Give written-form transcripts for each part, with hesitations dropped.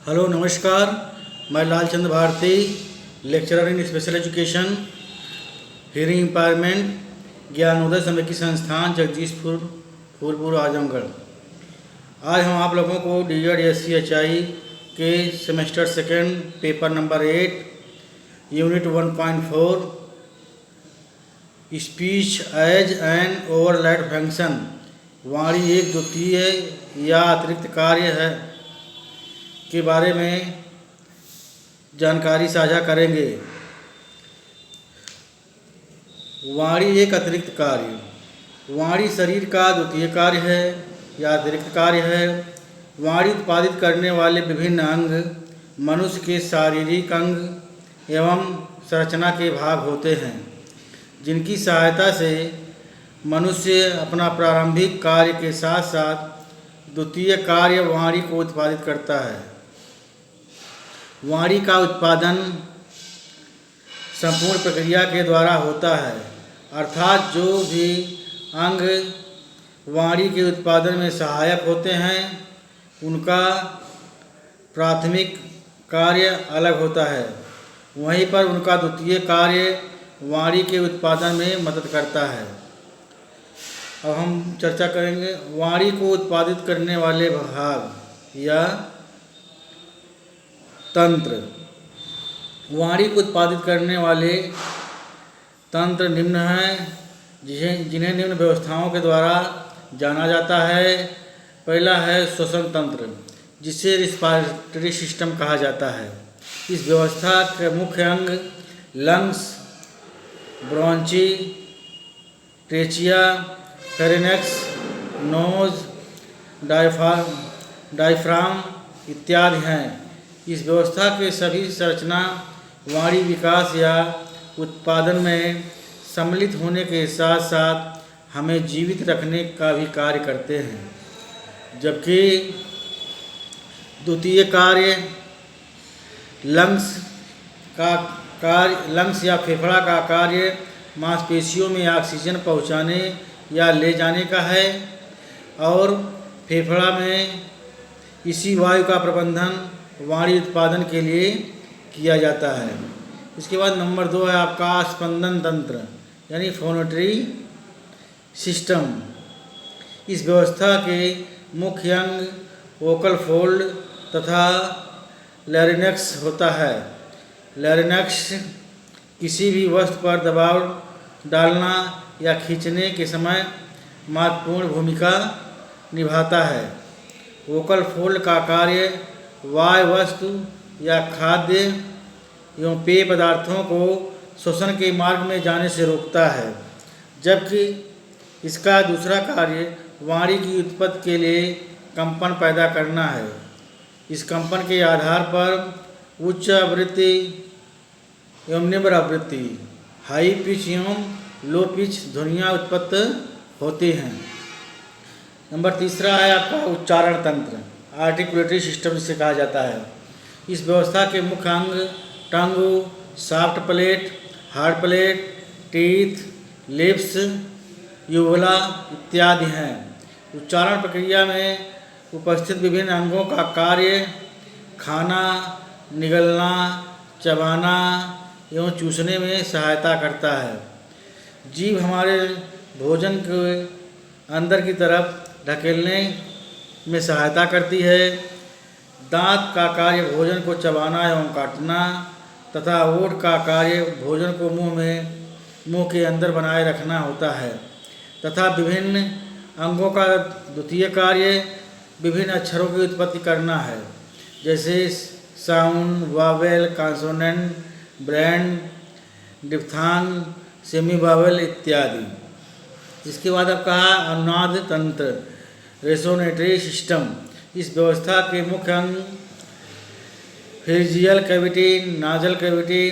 Hello नमस्कार। मैं Lalchand Bharati, lecturer in special education, hearing impairment, Gyanodaya Samiti Sansthan, Jagdishpur, Phulpur, Azamgarh. आज हम आप लोगों को DED-SC-HI के semester second paper number 8 unit 1.4 speech as an overlaid function, वाणी एक द्वितीय या अतिरिक्त कार्य है के बारे में जानकारी साझा करेंगे। वाणी एक अतिरिक्त कार्य। वाणी शरीर का द्वितीय कार्य है या अतिरिक्त कार्य है। वाणी उत्पादित करने वाले विभिन्न अंग मनुष्य के शारीरिक अंग एवं संरचना के भाग होते हैं, जिनकी सहायता से मनुष्य अपना प्रारंभिक कार्य के साथ साथ द्वितीय कार्य वाणी को उत्पादित करता है। वाणी का उत्पादन संपूर्ण प्रक्रिया के द्वारा होता है, अर्थात जो भी अंग वाणी के उत्पादन में सहायक होते हैं उनका प्राथमिक कार्य अलग होता है, वहीं पर उनका द्वितीय कार्य वाणी के उत्पादन में मदद करता है। अब हम चर्चा करेंगे वाणी को उत्पादित करने वाले भाग या तंत्र। वाणी को उत्पादित करने वाले तंत्र निम्न हैं, जिन्हें निम्न व्यवस्थाओं के द्वारा जाना जाता है। पहला है श्वसन तंत्र, जिसे रिस्पायरेटरी सिस्टम कहा जाता है। इस व्यवस्था के मुख्य अंग lungs, bronchi, trachea, pharynx, nose, diaphragm इत्यादि हैं। इस व्यवस्था के सभी संरचना वाणी विकास या उत्पादन में सम्मिलित होने के साथ साथ हमें जीवित रखने का भी कार्य करते हैं, जबकि द्वितीय कार्य लंग्स या फेफड़ा का कार्य मांसपेशियों में ऑक्सीजन पहुंचाने या ले जाने का है और फेफड़ा में इसी वायु का प्रबंधन वाणी उत्पादन के लिए किया जाता है। इसके बाद नंबर 2 है आपका स्पंदन तंत्र यानी फोनोटरी सिस्टम। इस व्यवस्था के मुख्य अंग वोकल फोल्ड तथा लैरिंक्स होता है। लैरिंक्स किसी भी वस्तु पर दबाव डालना या खींचने के समय महत्वपूर्ण भूमिका निभाता है। वोकल फोल्ड का कार्य वायु वस्तु या खाद्य एवं पेय पदार्थों को श्वसन के मार्ग में जाने से रोकता है, जबकि इसका दूसरा कार्य वाणी की उत्पत्ति के लिए कंपन पैदा करना है। इस कंपन के आधार पर उच्च आवृत्ति एवं निम्न आवृत्ति, हाई पिच एवं लो पिच ध्वनियाँ उत्पत्ति होती हैं। नंबर 3 है आपका उच्चारण तंत्र, आर्टिकुलेटरी सिस्टम जिसे कहा जाता है। इस व्यवस्था के मुख्य अंग tongue, soft palate, hard palate, teeth, lips, uvula इत्यादि हैं। उच्चारण प्रक्रिया में उपस्थित विभिन्न अंगों का कार्य खाना, निगलना, चबाना एवं चूसने में सहायता करता है। जीभ हमारे भोजन के अंदर की तरफ धकेलने में सहायता करती है। दांत का कार्य भोजन को चबाना एवं काटना तथा ओठ का कार्य भोजन को मुंह के अंदर बनाए रखना होता है तथा विभिन्न अंगों का द्वितीय कार्य विभिन्न अक्षरों की उत्पत्ति करना है, जैसे sound, vowel, consonant, blend, diphthong, semi vowel इत्यादि। इसके बाद अब कहा अनुनाद तंत्र, रेसोनेटरी सिस्टम। इस व्यवस्था के मुख्य अंग pharyngeal cavity, nasal cavity,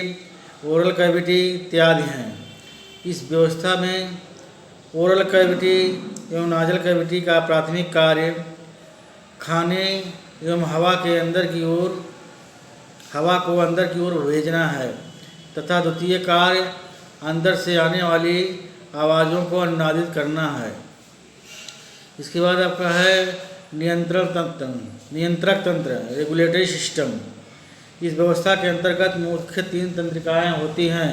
oral cavity इत्यादि हैं। इस व्यवस्था में ओरल कैविटी एवं नाजल कैविटी का प्राथमिक कार्य खाने एवं हवा को अंदर की ओर भेजना है तथा द्वितीय कार्य अंदर से आने वाली आवाज़ों को अनुनादित करना है। इसके बाद आपका है नियंत्रक तंत्र रेगुलेटरी सिस्टम। इस व्यवस्था के अंतर्गत मुख्य 3 तंत्रिकाएँ होती हैं।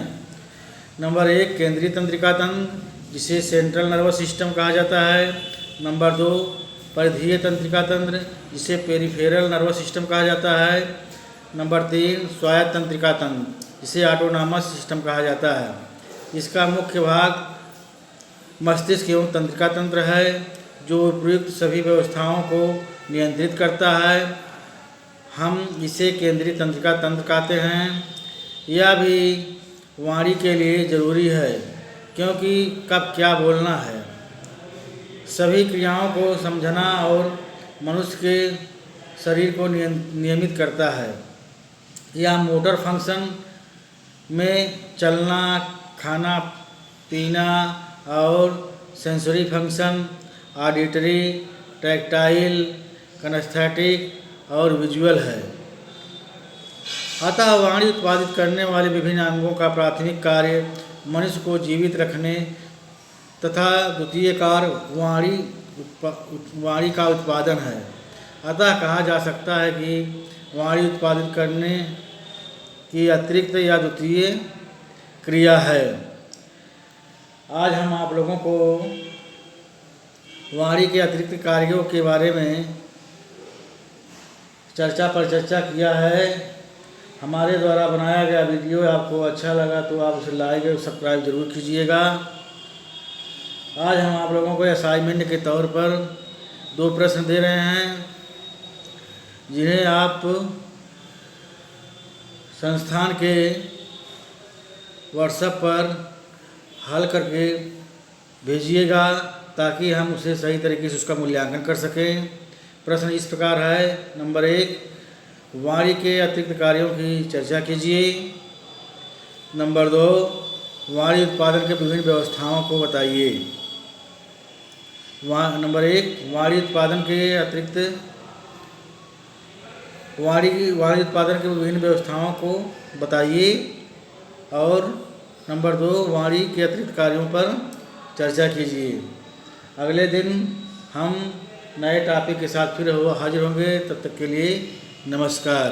नंबर 1 केंद्रीय तंत्रिका तंत्र, जिसे सेंट्रल नर्वस सिस्टम कहा जाता है। नंबर 2 परिधीय तंत्रिका तंत्र, जिसे पेरिफेरल नर्वस सिस्टम कहा जाता है। नंबर 3 स्वायत्त तंत्रिका तंत्र, जिसे ऑटोनॉमस सिस्टम कहा जाता है। इसका मुख्य भाग मस्तिष्क एवं तंत्रिका तंत्र है, जो उपयुक्त सभी व्यवस्थाओं को नियंत्रित करता है। हम इसे केंद्रीय तंत्रिका तंत्र कहते हैं। यह भी वाणी के लिए ज़रूरी है, क्योंकि कब क्या बोलना है, सभी क्रियाओं को समझना और मनुष्य के शरीर को नियमित करता है। यह मोटर फंक्शन में चलना, खाना पीना और sensory function, auditory, tactile, kinaesthetic और विजुअल है। अतः वाणी उत्पादित करने वाले विभिन्न अंगों का प्राथमिक कार्य मनुष्य को जीवित रखने तथा द्वितीय कार्य वाणी का उत्पादन है। अतः कहा जा सकता है कि वाणी उत्पादित करने की अतिरिक्त या द्वितीय क्रिया है। आज हम आप लोगों को वाणी के अतिरिक्त कार्यों के बारे में चर्चा किया है। हमारे द्वारा बनाया गया वीडियो आपको अच्छा लगा तो आप उसे लाइक और सब्सक्राइब जरूर कीजिएगा। आज हम आप लोगों को असाइनमेंट के तौर पर 2 प्रश्न दे रहे हैं, जिन्हें आप संस्थान के व्हाट्सएप पर हल करके भेजिएगा, ताकि हम उसे सही तरीके से उसका मूल्यांकन कर सकें। प्रश्न इस प्रकार है। नंबर 1 वाणी के अतिरिक्त कार्यों की चर्चा कीजिए। नंबर 2 वाणी उत्पादन के विभिन्न व्यवस्थाओं को बताइए। नंबर 1 वाणी उत्पादन के विभिन्न व्यवस्थाओं को बताइए। और नंबर 2 वाणी के अतिरिक्त कार्यों पर चर्चा कीजिए। अगले दिन हम नए टॉपिक के साथ फिर हाजिर होंगे। तब तक के लिए नमस्कार।